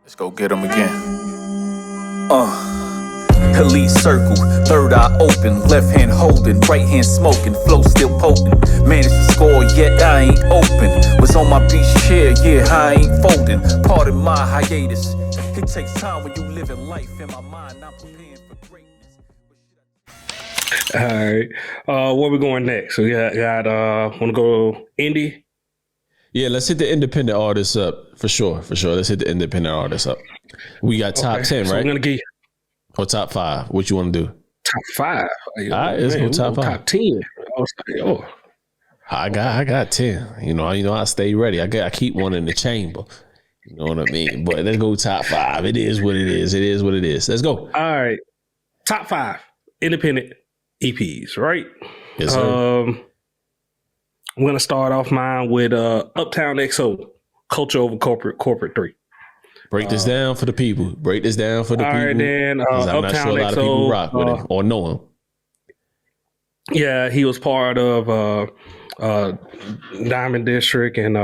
Let's go get him again. Elite circle, third eye open, left hand holding, right hand smoking, flow still potent. Managed to score, yet I ain't open. Was on my beach chair, yeah, I ain't folding. Pardon my hiatus. It takes time when you live in life. In my mind, I'm preparing for greatness. All right, where we going next? We got want to go indie? Yeah, let's hit the independent artists up for sure. Let's hit the independent artists up. We got top 10, so right? We're gonna get or top 5. What you want to do? top 5. All right, let's go top 5. Top 10. I got 10. You know, I stay ready. I keep one in the chamber. You know what I mean? But let's go top 5. It is what it is. It is what it is. Let's go. All right, top 5 independent EPs, right? Yes, sir. I'm gonna start off mine with Uptown XO, Culture Over Corporate 3. Break this down for the people. Break this down for the people. All right, then. I'm not sure a lot of people rock with him or know him. Yeah, he was part of Diamond District and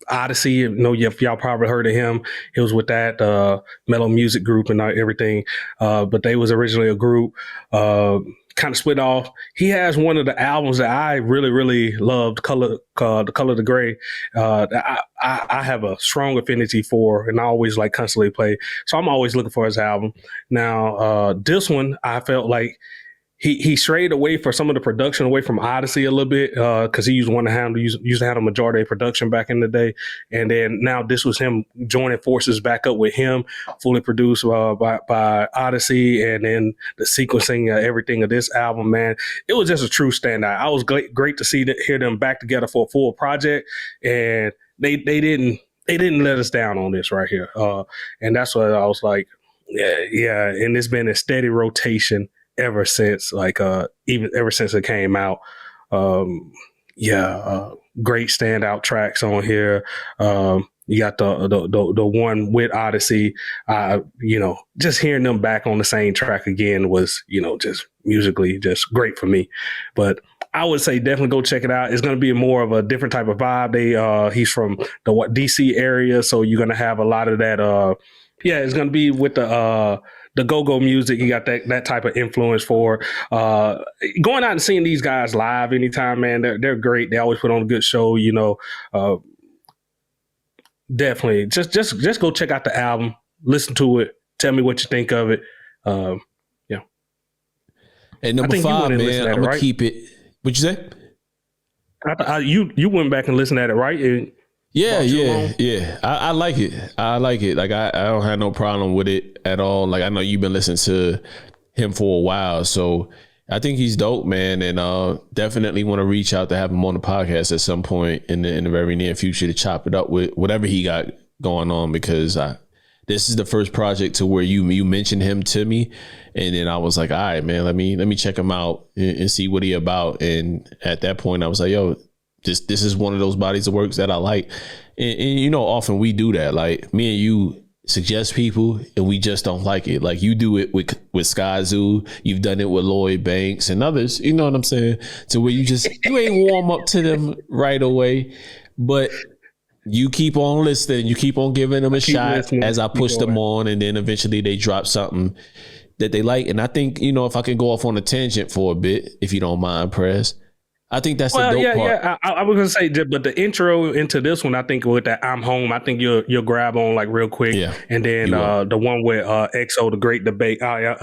Odyssey. You know, y'all probably heard of him. He was with that mellow music group and everything. But they was originally a group. Kind of split off. He has one of the albums that I really, really loved, The Color of the Gray. I have a strong affinity for, and I always like constantly play. So I'm always looking for his album. Now, this one, I felt like he strayed away for some of the production away from Odyssey a little bit because he used to handle majority of production back in the day, and then now this was him joining forces back up with him, fully produced by Odyssey, and then the sequencing everything of this album. Man, it was just a true standout. I was great to hear them back together for a full project, and they didn't let us down on this right here, and that's what I was like, yeah, and it's been a steady rotation ever since, even ever since it came out. Great standout tracks on here. You got the one with Odyssey. Just hearing them back on the same track again was, just musically just great for me. But I would say definitely go check it out. It's going to be more of a different type of vibe. He's from the DC area, so you're going to have a lot of that. It's going to be with the go-go music. You got that type of influence for going out and seeing these guys live anytime, man. They're great. They always put on a good show, definitely just go check out the album, listen to it, tell me what you think of it. And number 5, man, I'm gonna keep it. What'd you say? You went back and listened at it, right? Yeah. I like it. Like I don't have no problem with it at all. Like I know you've been listening to him for a while, so I think he's dope, man. And definitely want to reach out to have him on the podcast at some point in the very near future to chop it up with whatever he got going on, because this is the first project to where you mentioned him to me, and then I was like, all right, man, let me check him out and see what he about. And at that point, I was like, yo, This is one of those bodies of works that I like. And often we do that. Like me and you suggest people and we just don't like it. Like you do it with Sky Zoo. You've done it with Lloyd Banks and others. You know what I'm saying? To where you ain't warm up to them right away, but you keep on listening. You keep on giving them a shot as I push them on. And then eventually they drop something that they like. And I think, if I can go off on a tangent for a bit, if you don't mind, Press. I think that's the dope part. Yeah. I was gonna say, but the intro into this one, I think with that "I'm Home," I think you'll grab on like real quick. Yeah. And then the one with XO, the Great Debate,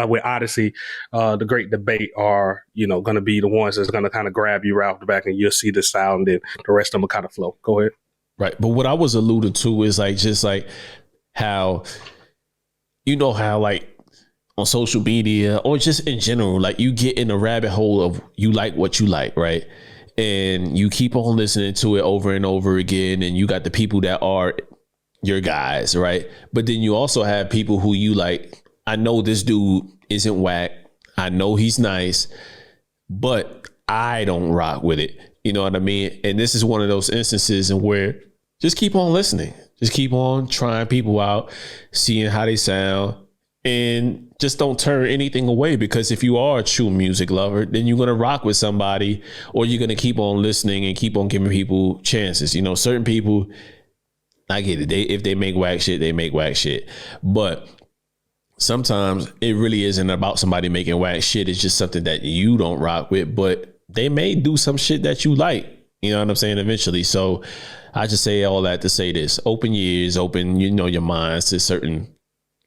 with Odyssey, the Great Debate are gonna be the ones that's gonna kind of grab you right off the back, and you'll see the style, and then the rest of them will kind of flow. Go ahead. Right, but what I was alluding to is just how on social media or just in general, like you get in a rabbit hole of you like what you like, right? And you keep on listening to it over and over again, and you got the people that are your guys, right? But then you also have people who you like, I know this dude isn't whack, I know he's nice, but I don't rock with it. You know what I mean? And this is one of those instances in where just keep on listening. Just keep on trying people out, seeing how they sound, and just don't turn anything away, because if you are a true music lover, then you're going to rock with somebody, or you're going to keep on listening and keep on giving people chances. Certain people, I get it. If they make whack shit, they make whack shit. But sometimes it really isn't about somebody making whack shit. It's just something that you don't rock with, but they may do some shit that you like. You know what I'm saying? Eventually. So I just say all that to say this: open your ears, open your minds to certain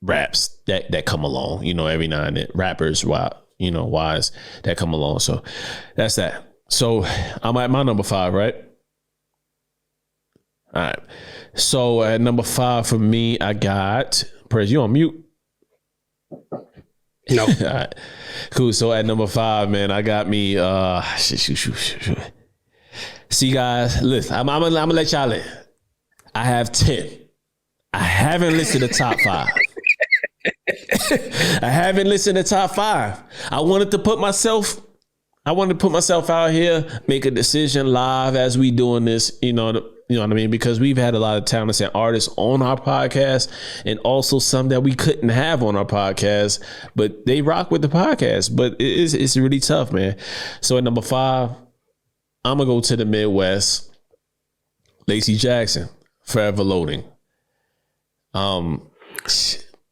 raps that come along. Every now and then, rappers, wise that come along. So that's that. So I'm at my number 5, right? All right. So at number 5 for me, I got Perez. You on mute? No. All right. Cool. So at number 5, man, I got me. Shoot. See, guys, listen. I'm gonna let y'all in. I have 10. I haven't listed the top 5. I haven't listed the top 5. I wanted to put myself out here, make a decision live as we doing this. You know what I mean? Because we've had a lot of talented and artists on our podcast, and also some that we couldn't have on our podcast, but they rock with the podcast. But it's really tough, man. So at number 5, I'm gonna go to the Midwest. Lacey Jackson, Forever Loading.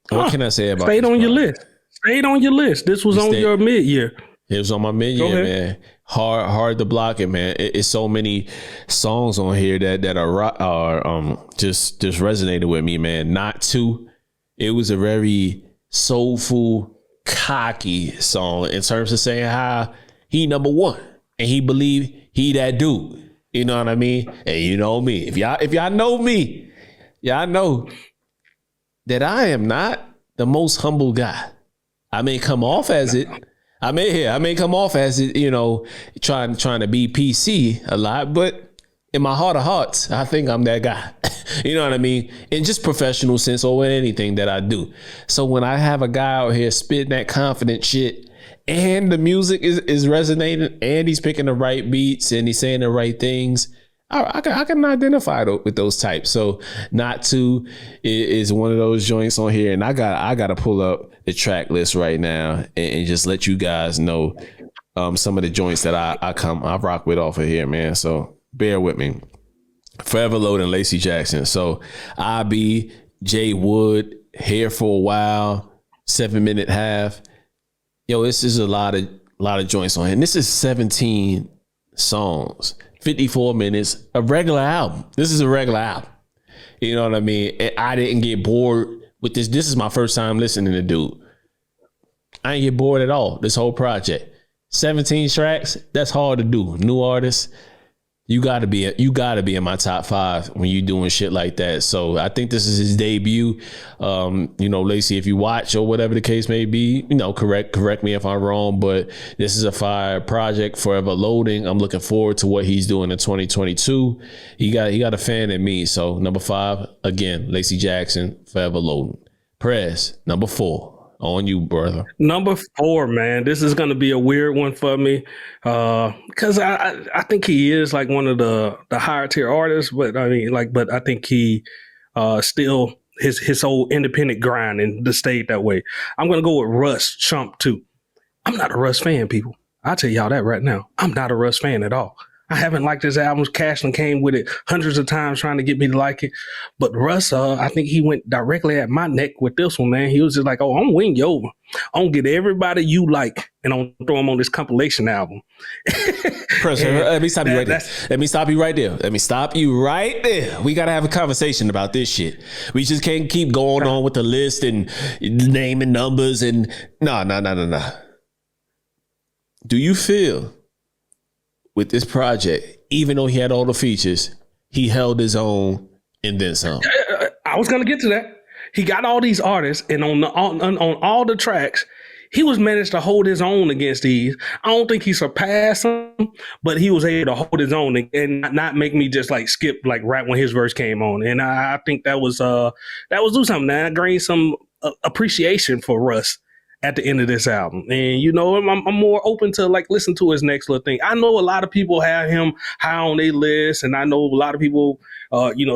What can I say about Stayed on your list? Stayed on your list. This was on your mid-year. It was on my mid-year, man. Hard to block it, man. It's so many songs on here that are just resonated with me, man. Not to. It was a very soulful, cocky song in terms of saying how he number 1 and he believe he that dude. You know what I mean? And you know me. If y'all know me, y'all know that I am not the most humble guy. I may come off as it. I may come off as it, trying to be PC a lot, but in my heart of hearts, I think I'm that guy. You know what I mean? In just professional sense or anything that I do. So when I have a guy out here spitting that confident shit, and the music is resonating, and he's picking the right beats, and he's saying the right things, I can identify with those types. So Not To is one of those joints on here, and I got to pull up the track list right now and just let you guys know some of the joints that I rock with off of here, man. So bear with me. Forever Loading, Lacey Jackson. So IB, Jay Wood, Here for a While, 7 Minute Half. Yo, this is a lot of joints on here. And this is 17 songs. 54 minutes, a regular album. This is a regular album. You know what I mean? I didn't get bored with this. This is my first time listening to dude. I didn't get bored at all. This whole project. 17 tracks, that's hard to do. New artists, you gotta be in my top 5 when you doing shit like that. So I think this is his debut. Lacey, if you watch or whatever the case may be, correct me if I'm wrong, but this is a fire project, Forever Loading. I'm looking forward to what he's doing in 2022. He got a fan in me. So number 5, again, Lacey Jackson, Forever Loading. Press number 4. On you, brother. Number 4, man. This is going to be a weird one for me because I think he is like one of the higher tier artists, but I think he still his whole independent grind and just stayed that way. I'm going to go with Russ Chump 2. I'm not a Russ fan, people. I'll tell y'all that right now. I'm not a Russ fan at all. I haven't liked his albums. Cashlin came with it hundreds of times trying to get me to like it. But Russ, I think he went directly at my neck with this one, man. He was just like, oh, I'm win you over. I'm going to get everybody you like, and I'm going to throw them on this compilation album. Let me stop you right there. Let me stop you right there. We got to have a conversation about this shit. We just can't keep going on with the list and naming numbers and no. Do you feel with this project, even though he had all the features, he held his own and then some? I was going to get to that. He got all these artists, and on all the tracks, he was managed to hold his own against these. I don't think he surpassed them, but he was able to hold his own and not make me just like skip like right when his verse came on. And I think that was do something. I gained some appreciation for Russ at the end of this album. And, I'm more open to like listen to his next little thing. I know a lot of people have him high on their list, and I know a lot of people,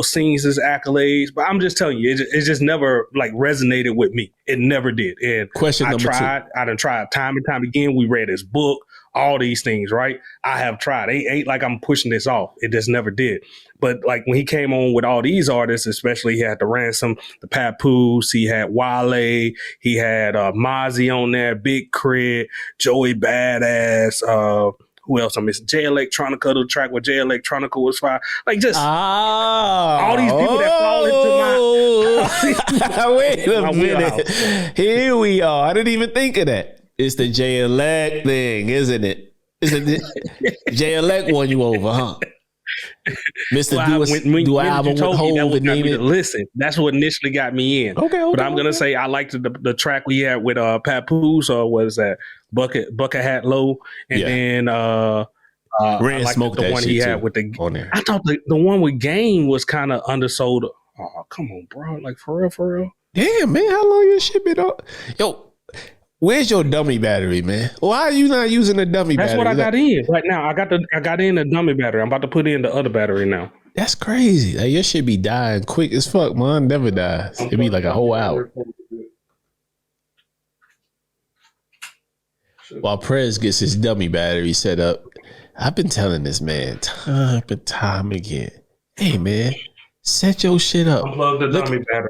sings his accolades, but I'm just telling you, it just never like resonated with me. It never did. And Question number 2. I done tried time and time again. We read his book, all these things, right? I have tried. Ain't like I'm pushing this off. It just never did. But like when he came on with all these artists, especially he had the Ransom, the Papoose, he had Wale, he had Mozzie on there, Big Crit, Joey Badass, who else I missing? Jay Electronica, the track with Jay Electronica was fire. Like just all these people that fall into my wait a minute. Here we are. I didn't even think of that. It's the Jay Elect thing, isn't it? Jay Elect won you over, huh? Mr. Do album with Hov and name it. Listen, that's what initially got me in. Okay. But I'm gonna say I liked the track we had with Papoose, or what is that? Bucket Hat Low, and then I liked the one he had with the on there. I thought the one with Game was kind of undersold. Oh, come on, bro! Like for real. Damn, man, how long your shit been up? Yo, where's your dummy battery, man? Why are you not using the dummy battery? That's what I got in right now. I got in the dummy battery. I'm about to put in the other battery now. That's crazy. Like your shit be dying quick as fuck, man. Never dies. It be like a whole hour. While Prez gets his dummy battery set up, I've been telling this man time and time again, hey man, set your shit up. Unplug the dummy battery.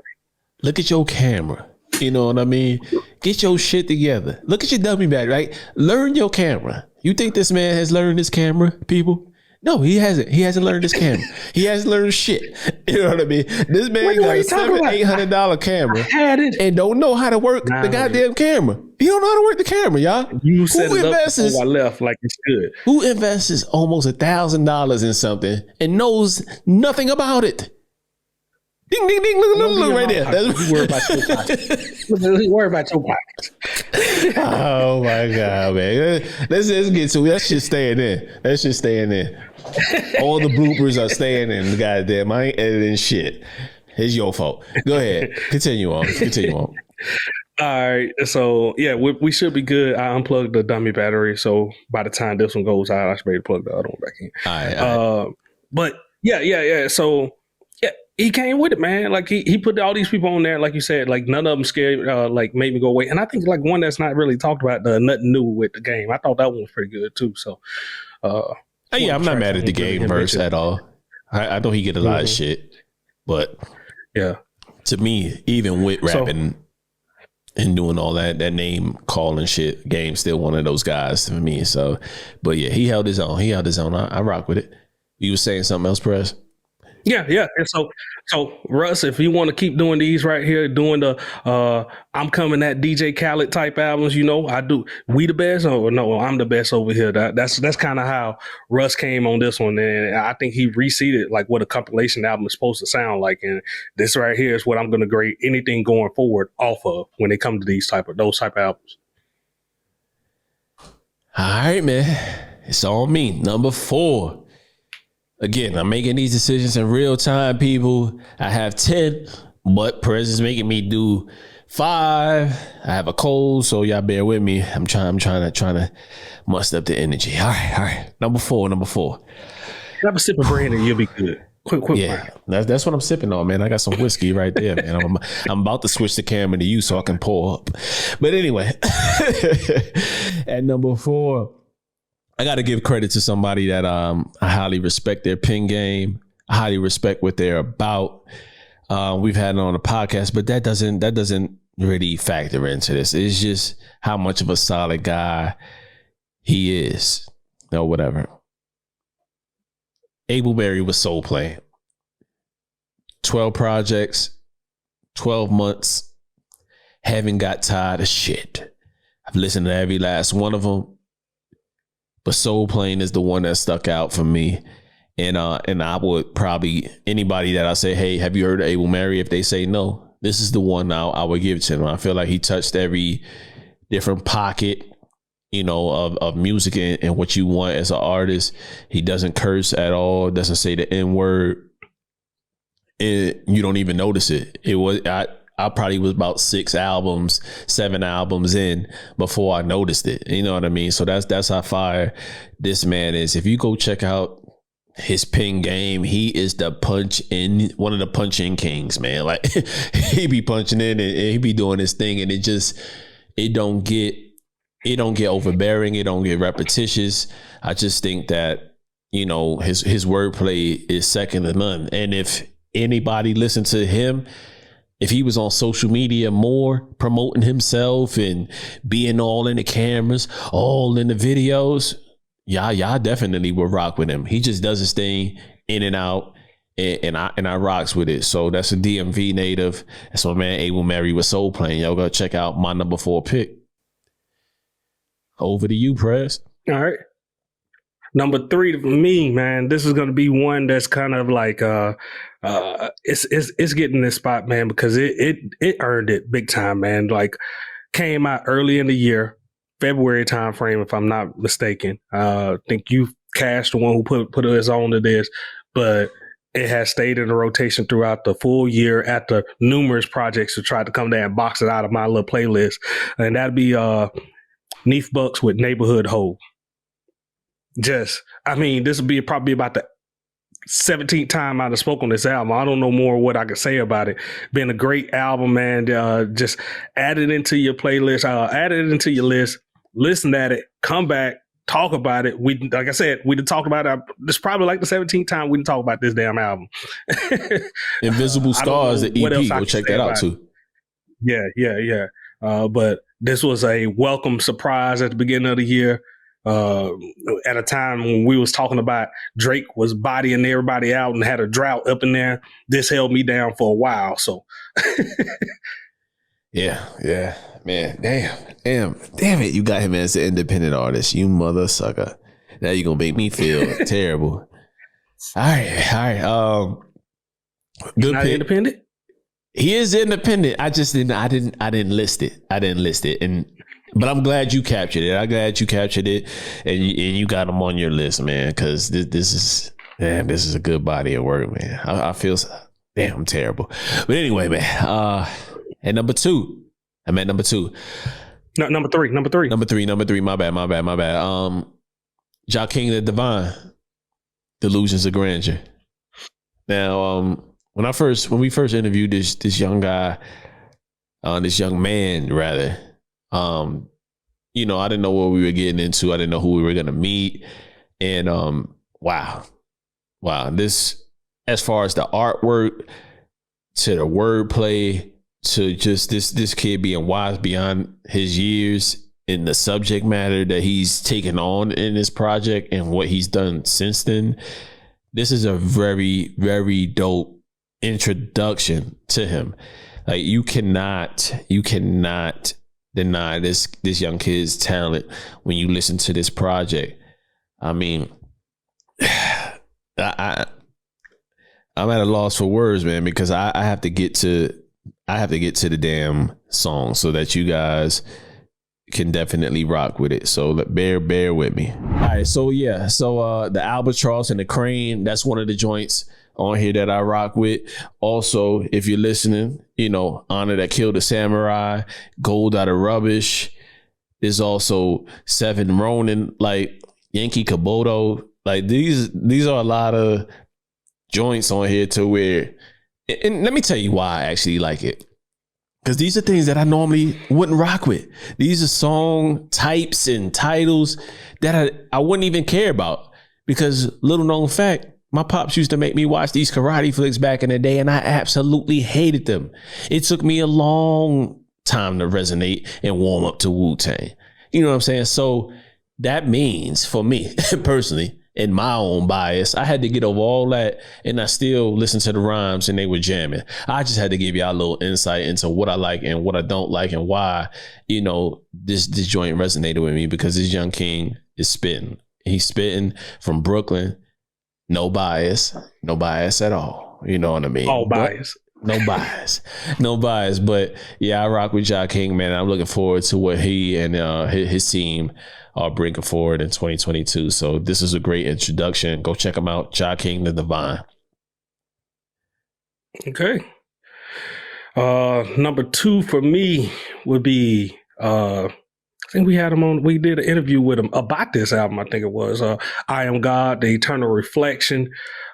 Look at your camera. You know what I mean? Get your shit together. Look at your dummy battery, right? Learn your camera. You think this man has learned his camera, people? No, he hasn't. He hasn't learned his camera. He hasn't learned shit. You know what I mean? This man got a $700-800 camera and don't know how to work the goddamn camera. He don't know how to work the camera, y'all. You set it up before I left like it's good. Who invests almost $1,000 in something and knows nothing about it? Ding, ding, ding, look right there. You worry about your pockets. You worry about your pockets. Oh my God, man. Let's get to it. That shit staying in. That shit staying in. All the bloopers are staying in. Goddamn, I ain't editing shit. It's your fault. Go ahead. Continue on. All right. So yeah, we should be good. I unplugged the dummy battery. So by the time this one goes out, I should be able to plug the other one back in. All right. But yeah. So yeah, he came with it, man. Like he put all these people on there, like you said, like none of them scared, like made me go away. And I think like one that's not really talked about, Nothing New with the Game. I thought that one was pretty good too. So yeah, I'm not mad at the Game verse at all. I know he get a lot of shit, but yeah, to me, even with rapping and doing all that name calling shit, Game still one of those guys for me. So, but yeah, he held his own. I rock with it. You was saying something else, Press? Yeah. And so Russ, if you want to keep doing these right here, doing the I'm coming at DJ Khaled type albums, you know, I do. We the best, or no, I'm the best over here. That's kind of how Russ came on this one, and I think he reseeded like what a compilation album is supposed to sound like, and this right here is what I'm going to grade anything going forward off of when they come to those type of albums. All right, man, it's on me. Number 4. Again, I'm making these decisions in real time, people. I have 10, but Perez is making me do 5. I have a cold, so y'all bear with me. I'm trying to muster up the energy. All right. Number 4. Have a sip of brandy, you'll be good. Quick. Yeah, that's what I'm sipping on, man. I got some whiskey right there, man. I'm about to switch the camera to you so I can pour up. But anyway, at number 4. I got to give credit to somebody that I highly respect their pen game. I highly respect what they're about. We've had it on the podcast, but that doesn't really factor into this. It's just how much of a solid guy he is, or whatever. Abel Berry was soul playing. 12 projects, 12 months. Haven't got tired of shit. I've listened to every last one of them. But Soul Plane is the one that stuck out for me. And I would probably, anybody that I say, hey, have you heard of Abel Berry? If they say no, this is the one I would give to him. I feel like he touched every different pocket, you know, of music and what you want as an artist. He doesn't curse at all, doesn't say the N-word. You don't even notice it. I probably was about 7 albums in before I noticed it. You know what I mean? So that's how fire this man is. If you go check out his pen game, he is one of the punch-in kings, man. Like he be punching in and he be doing his thing, and it don't get it don't get overbearing. It don't get repetitious. I just think that, you know, his wordplay is second to none. And if anybody listened to him, if he was on social media more promoting himself and being all in the cameras, all in the videos, y'all definitely would rock with him. He just does his thing in and out, and I rocks with it. So that's a DMV native. That's my man Abel Mary with Soul Plane. Y'all go check out my number 4 pick. Over to you, Prez. All right. Number 3 for me, man, this is going to be one that's kind of like it's getting this spot, man, because it earned it big time, man. Like, came out early in the year, February time frame, if I'm not mistaken. I think you Cash, the one who put us on to this, but it has stayed in the rotation throughout the full year after numerous projects to try to come there and box it out of my little playlist, and that'd be Neef Bucks with Neighborhood Ho. This will be probably about the 17th time I've spoken on this album. I don't know more what I could say about it. Been a great album, man. Just add it into your playlist. Add it into your list. Listen at it. Come back. Talk about it. Like I said, we talked about it. It's probably like the 17th time we didn't talk about this damn album. Invisible Stars, the EP. Go check that out too. Yeah. But this was a welcome surprise at the beginning of the year. At a time when we was talking about Drake was bodying everybody out and had a drought up in there. This held me down for a while. So yeah, man. Damn it. You got him as an independent artist, you mother sucker. Now you're gonna make me feel terrible. All right. Good Not pick. independent? He is independent. I didn't list it. But I'm glad you captured it. And you got him on your list, man, because this is a good body of work, man. I feel damn terrible. But anyway, man, at number 2. I'm at number 2. No, number three. Number three. My bad. Ja King the Divine, Delusions of Grandeur. Now, when we first interviewed this young guy, this young man rather, you know, I didn't know what we were getting into. I didn't know who we were gonna meet, and wow, this, as far as the artwork to the wordplay to just this kid being wise beyond his years in the subject matter that he's taken on in this project and what he's done since then. This is a very, very dope introduction to him. Like, you cannot deny this young kid's talent when you listen to this project. I mean, I'm at a loss for words, man, because I have to get to the damn song so that you guys can definitely rock with it. So bear with me. All right, so yeah, the Albatross and the Crane, that's one of the joints on here that I rock with. Also, if you're listening, you know, Honor That Killed the Samurai, Gold Out of Rubbish. There's also Seven Ronin, like Yankee Kabuto. Like, these are a lot of joints on here to where, and let me tell you why I actually like it. Because these are things that I normally wouldn't rock with. These are song types and titles that I wouldn't even care about. Because, little known fact, my pops used to make me watch these karate flicks back in the day, and I absolutely hated them. It took me a long time to resonate and warm up to Wu-Tang. You know what I'm saying? So that means, for me personally, in my own bias, I had to get over all that, and I still listen to the rhymes and they were jamming. I just had to give y'all a little insight into what I like and what I don't like, and why, you know, this joint resonated with me, because this young king is spitting. He's spitting from Brooklyn. No bias at all. You know what I mean? All bias. No bias. But yeah, I rock with Ja King, man. I'm looking forward to what he and his team are bringing forward in 2022. So this is a great introduction. Go check him out. Ja King the Divine. Okay. Number 2 for me would be, I think we had him on, we did an interview with him about this album. I think it was I Am God, The Eternal Reflection.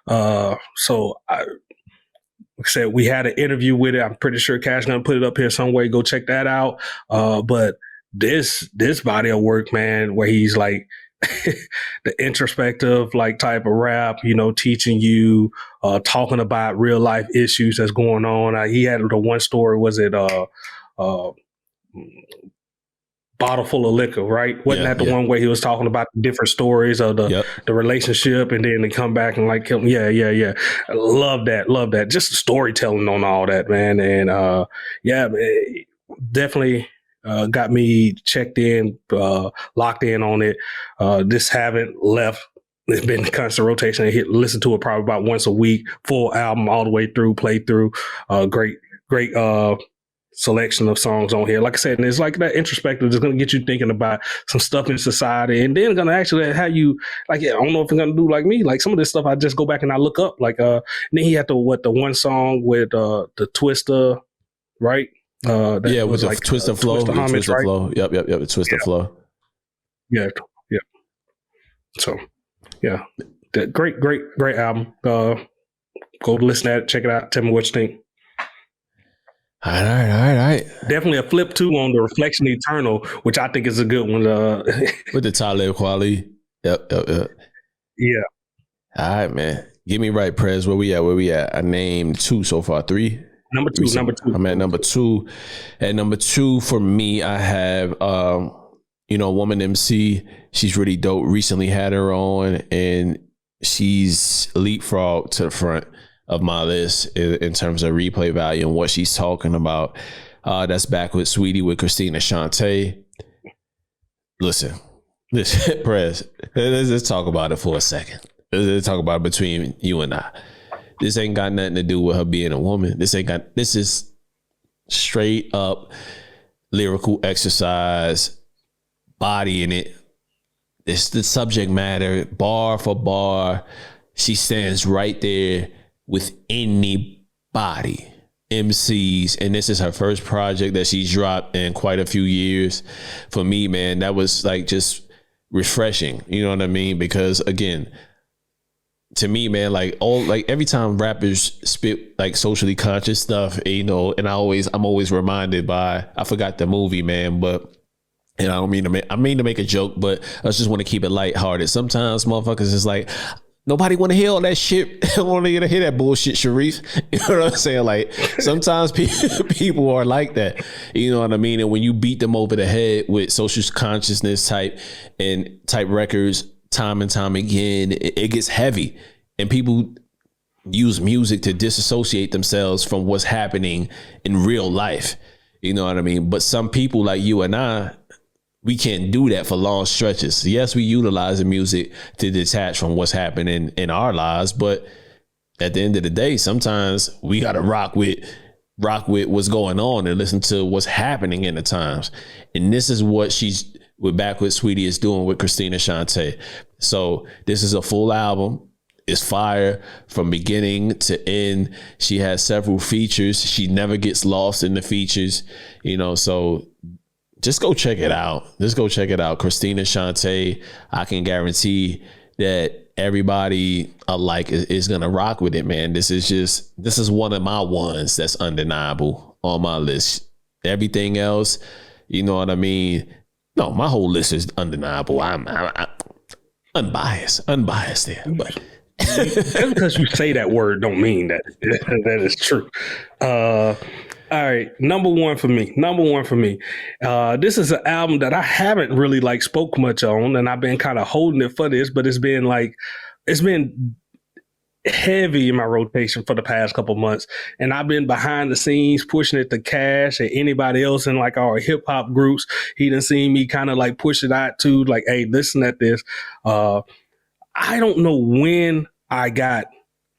Like I said, we had an interview with it. I'm pretty sure Cash gonna put it up here some way. Go check that out. But this body of work, man, where he's like the introspective like type of rap, teaching you, talking about real life issues that's going on. He had the one story, was it Bottle Full of Liquor, right? Wasn't that the one where he was talking about the different stories of the relationship, and then they come back and like him? Yeah. Love that. Just the storytelling on all that, man. And definitely got me checked in, locked in on it. Just haven't left. It's been constant rotation. I listen to it probably about once a week, full album all the way through, play through. Great selection of songs on here. Like I said, and it's like that introspective is going to get you thinking about some stuff in society, and then going to actually have you like, I don't know if it's going to do like me, like some of this stuff I just go back and I look up, like and then he had the one song with the Twister, right? With the like Twister flow, Twister homage, right? Flow. Yep, the Twister flow. Yeah. So that great album. Go listen to it, check it out, tell me what you think. All right. Definitely a flip too on the Reflection Eternal, which I think is a good one. With the Talib Kweli. Yep. Yeah. All right, man. Get me right, Prez. Where we at? I named 2 so far. 3? Number two. I'm at number 2. At number 2 for me, I have Woman MC. She's really dope. Recently had her on, and she's leapfrogged to the front of my list in terms of replay value and what she's talking about. That's Back with Sweetie with Christina Shantae. Listen, Prez, let's talk about it for a second. Let's talk about it between you and I. This ain't got nothing to do with her being a woman. This is straight up lyrical exercise, body in it. It's the subject matter, bar for bar. She stands right there with anybody, MCs, and this is her first project that she's dropped in quite a few years. For me, man, that was like just refreshing. You know what I mean? Because again, to me, man, like every time rappers spit like socially conscious stuff, and I'm always reminded by, I forgot the movie, man, but I don't mean to make a joke, but I just want to keep it lighthearted. Sometimes motherfuckers is like, nobody want to hear all that shit. I want to hear that bullshit, Sharif. You know what I'm saying? Like, sometimes people are like that. You know what I mean? And when you beat them over the head with social consciousness type records time and time again, it gets heavy. And people use music to disassociate themselves from what's happening in real life. You know what I mean? But some people like you and I, we can't do that for long stretches. Yes, we utilize the music to detach from what's happening in our lives, but at the end of the day, sometimes we got to rock with what's going on and listen to what's happening in the times. And this is what she's with Back with Sweetie is doing with Christina Shantae. So this is a full album. It's fire from beginning to end. She has several features. She never gets lost in the features, so just go check it out. Christina Shantae, I can guarantee that everybody alike is going to rock with it, man. This is one of my ones that's undeniable on my list. Everything else, you know what I mean? No, my whole list is undeniable. I'm unbiased there, but just because you say that word don't mean that is true. All right, number one for me. This is an album that I haven't really like spoke much on, and I've been kind of holding it for this, but it's been heavy in my rotation for the past couple months, and I've been behind the scenes pushing it to Cash and anybody else in like our hip hop groups. He done seen me kind of like push it out too, like, hey, listen at this. I don't know when I got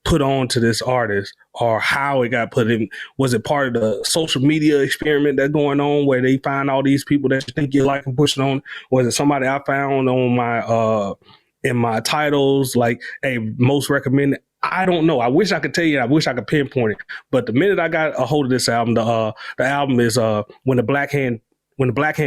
put on to this artist or how it got put in. Was it part of the social media experiment that's going on where they find all these people that you think you like and push it on? Was it somebody I found on my in my titles, like, hey, most recommended? I don't know. I wish I could tell you. I wish I could pinpoint it. But the minute I got a hold of this album, the album is When the Black Hand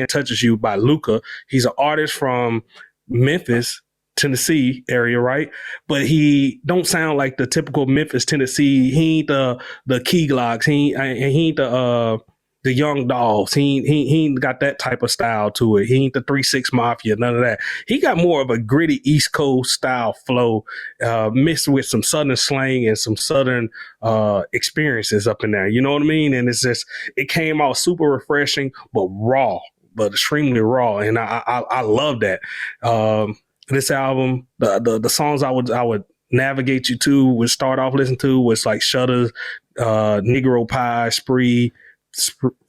Touches You by Luca. He's an artist from Memphis, Tennessee area, right? But he don't sound like the typical Memphis, Tennessee. He ain't the key glocks. He ain't the the Young Dogs. He ain't got that type of style to it. He ain't the 3-6 Mafia, none of that. He got more of a gritty East Coast style flow, mixed with some Southern slang and some Southern experiences up in there. You know what I mean? And it came out super refreshing, but raw, but extremely raw. And I love that. This album, the songs I would navigate you to, would start off listening to, was like Shudder's, Negro Pie, Spree,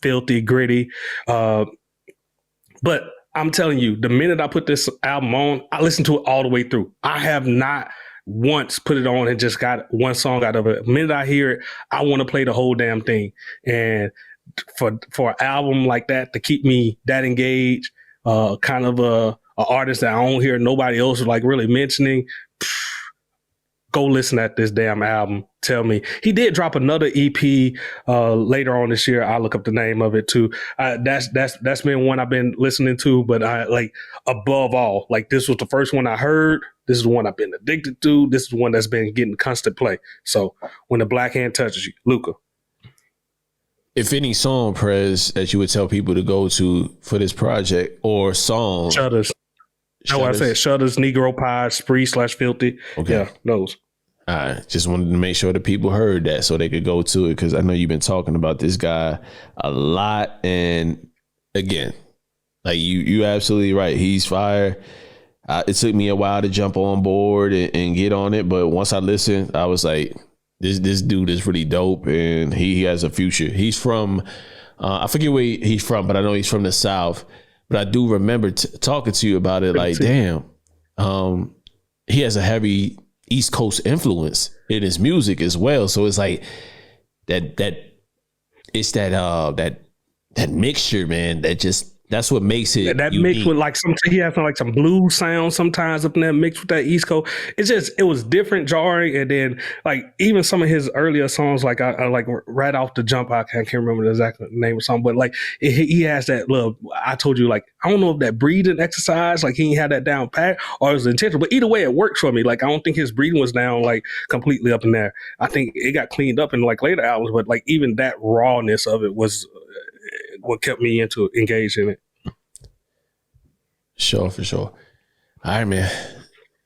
Filthy, Gritty. But I'm telling you, the minute I put this album on, I listen to it all the way through. I have not once put it on and just got one song out of it. The minute I hear it, I want to play the whole damn thing. And for an album like that to keep me that engaged, kind of a artist that I don't hear nobody else like really mentioning, go listen at this damn album. Tell me. He did drop another EP later on this year. I'll look up the name of it too. That's been one I've been listening to, but I like above all, like this was the first one I heard. This is the one I've been addicted to. This is the one that's been getting constant play. So when the black hand touches you, Luca. If any song, Prez, that you would tell people to go to for this project or song. Shutters. No, I said Shutters, Negro Pie, Spree/Filthy. Okay. Yeah, those. All right. Just wanted to make sure that people heard that so they could go to it, because I know you've been talking about this guy a lot. And again, like you absolutely right. He's fire. It took me a while to jump on board and get on it. But once I listened, I was like, this dude is really dope, and he has a future. He's from, I forget where he's from, but I know he's from the South. But I do remember talking to you about it. Like, damn, he has a heavy East Coast influence in his music as well. So it's like that mixture, man. That's what makes it that unique. mix with like he has some blues sound sometimes up in that mix with that East Coast. It was different, jarring, and then like even some of his earlier songs, like I like right off the jump, I can't remember the exact name of the song, but like he has that little. I told you, like, I don't know if that breathing exercise, like he ain't had that down pat or it was intentional, but either way it worked for me. Like I don't think his breathing was down like completely up in there. I think it got cleaned up in like later albums, but like even that rawness of it was what kept me engaged in it. Sure, for sure. All right, man.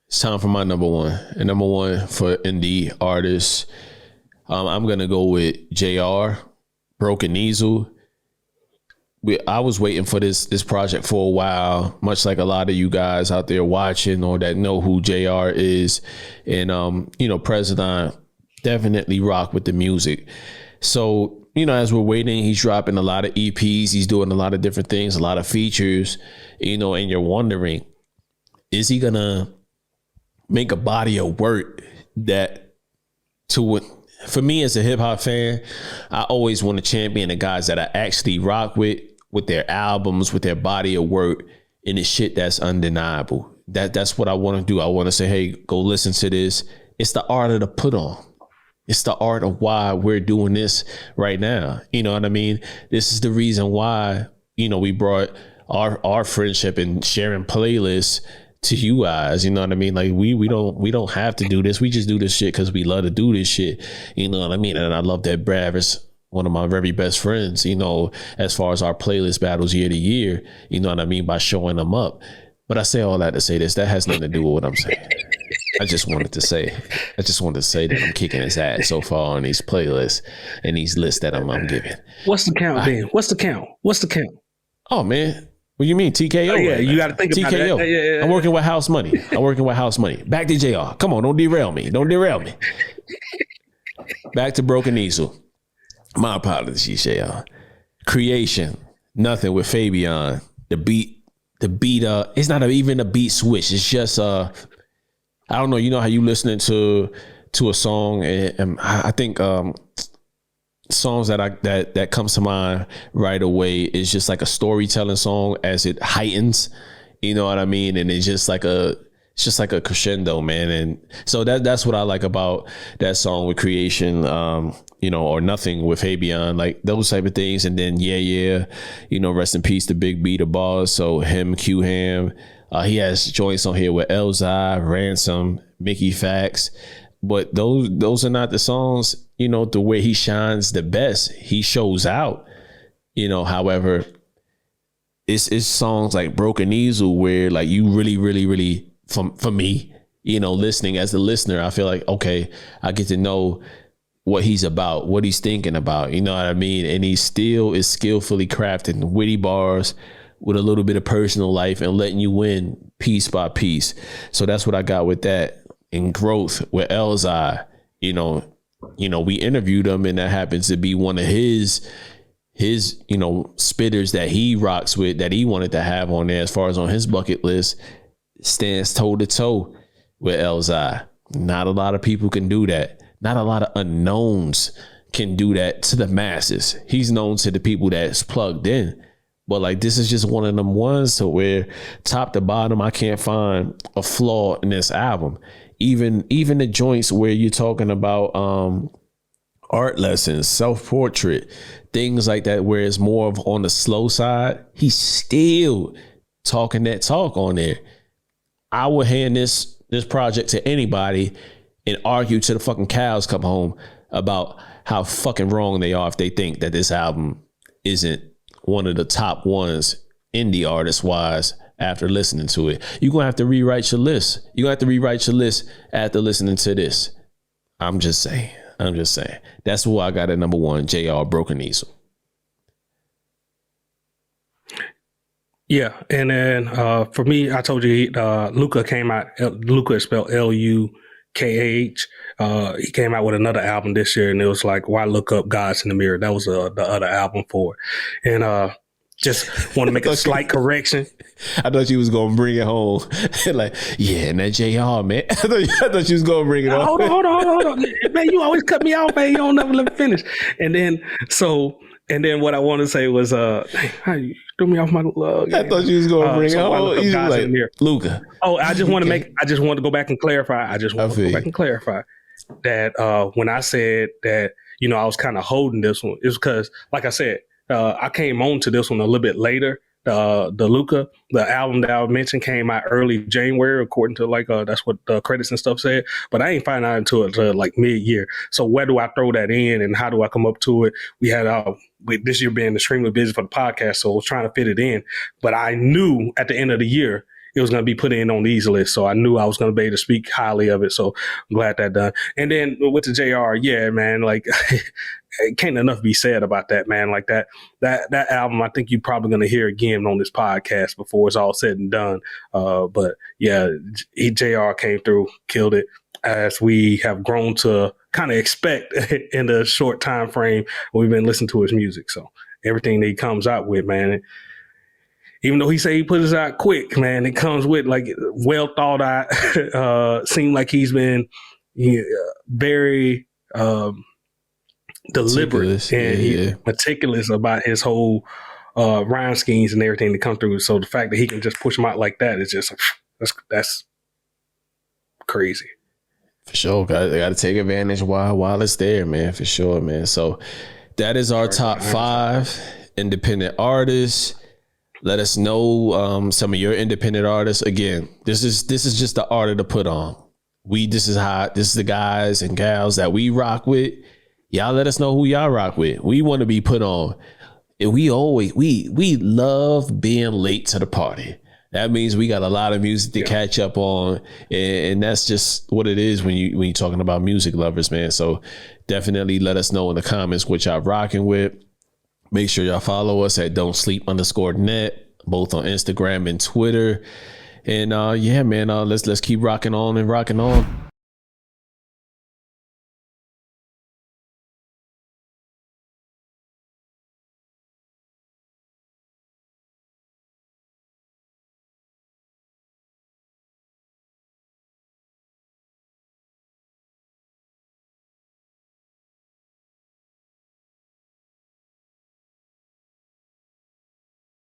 It's time for my number one. And number one for indie artists, I'm gonna go with JR, Broken Easel. I was waiting for this project for a while, much like a lot of you guys out there watching or that know who JR is. And President definitely rock with the music. So, as we're waiting, he's dropping a lot of EPs. He's doing a lot of different things, a lot of features, and you're wondering, is he going to make a body of work for me as a hip hop fan, I always want to champion the guys that I actually rock with their albums, with their body of work, and it's shit that's undeniable. That's what I want to do. I want to say, hey, go listen to this. It's the art of the put on. It's the art of why we're doing this right now. You know what I mean? This is the reason why, we brought our friendship and sharing playlists to you guys. You know what I mean? Like we don't have to do this. We just do this shit because we love to do this shit. You know what I mean? And I love that Brav is one of my very best friends, as far as our playlist battles year to year, you know what I mean, by showing them up. But I say all that to say this, that has nothing to do with what I'm saying. I just wanted to say that I'm kicking his ass so far on these playlists and these lists that I'm giving. What's the count, Ben? What's the count? Oh, man. What do you mean? TKO? Oh, yeah, you got to think about TKO. that. Yeah. I'm working with house money. Back to JR. Come on, don't derail me. Back to Broken Easel. My apologies, JR. Creation. Nothing with Fabian. The beat, it's not even a beat switch. It's just I don't know. You know how you listening to a song, and I think songs that comes to mind right away is just like a storytelling song as it heightens. You know what I mean? And it's just like a crescendo, man. And so that's what I like about that song with Creation, or Nothing with Fabian, like those type of things. And then yeah, rest in peace to Big B, the boss. So him, Q Ham. He has joints on here with Elzai, Ransom, Mickey Fax, but those are not the songs, the way he shines the best. He shows out However, it's songs like Broken Easel where like you really for me, listening as the listener, I feel like, okay, I get to know what he's about, what he's thinking about, you know what I mean? And he still is skillfully crafting witty bars with a little bit of personal life and letting you win piece by piece. So that's what I got with that. In Growth with Elzhi, we interviewed him, and that happens to be one of his spitters that he rocks with, that he wanted to have on there as far as on his bucket list. Stands toe to toe with Elzhi. Not a lot of people can do that. Not a lot of unknowns can do that to the masses. He's known to the people that's plugged in. But like, this is just one of them ones to where top to bottom, I can't find a flaw in this album. Even the joints where you're talking about art lessons, self-portrait, things like that, where it's more of on the slow side, he's still talking that talk on there. I would hand this project to anybody and argue till the fucking cows come home about how fucking wrong they are if they think that this album isn't one of the top ones indie artist wise after listening to it. You're going to have to rewrite your list. You're going to have to rewrite your list after listening to this. I'm just saying. That's who I got at number 1, JR Broken Easel. Yeah, and then for me, I told you Luka came out. Luka is spelled Lukah. He came out with another album this year, and it was like, Why Look Up, God's in the Mirror. That was the other album for it. And just want to make a slight correction. I thought you was going to bring it home. Like, yeah, and that JR, man. I thought you was going to bring it home. Hold on. Man, you always cut me off, man. You don't never let me finish. And then what I want to say was, how you threw me off my lug. I thought you was going to bring it home. You was like, Luka. Oh, I just want to go back and clarify. That when I said that, I was kind of holding this one, it's because, like I said, I came on to this one a little bit later. The Luka, the album that I mentioned, came out early January, according to that's what the credits and stuff said. But I ain't find out until like mid-year. So where do I throw that in, and how do I come up to it? We had with this year being extremely busy for the podcast, so I was trying to fit it in. But I knew at the end of the year it was going to be put in on these lists, so I knew I was going to be able to speak highly of it. So I'm glad that done. And then with the JR, yeah, man, like can't enough be said about that, man. Like that album, I think you're probably going to hear again on this podcast before it's all said and done. But yeah, JR came through, killed it, as we have grown to kind of expect in the short time frame we've been listening to his music. So everything that he comes out with, man, even though he say he put it out quick, man, it comes with like well thought out. Seemed like he's been very deliberate and meticulous about his whole rhyme schemes and everything to come through. So the fact that he can just push them out like that is just that's crazy. For sure, got to take advantage while it's there, man. For sure, man. So that is our top 5 independent artists. Let us know some of your independent artists. Again, this is just the art of the put on. This is the guys and gals that we rock with. Y'all let us know who y'all rock with. We want to be put on. And we love being late to the party. That means we got a lot of music to catch up on. And that's just what it is when you're talking about music lovers, man. So definitely let us know in the comments what y'all rocking with. Make sure y'all follow us at don'tsleep_net, both on Instagram and Twitter. And yeah, man, let's keep rocking on and rocking on.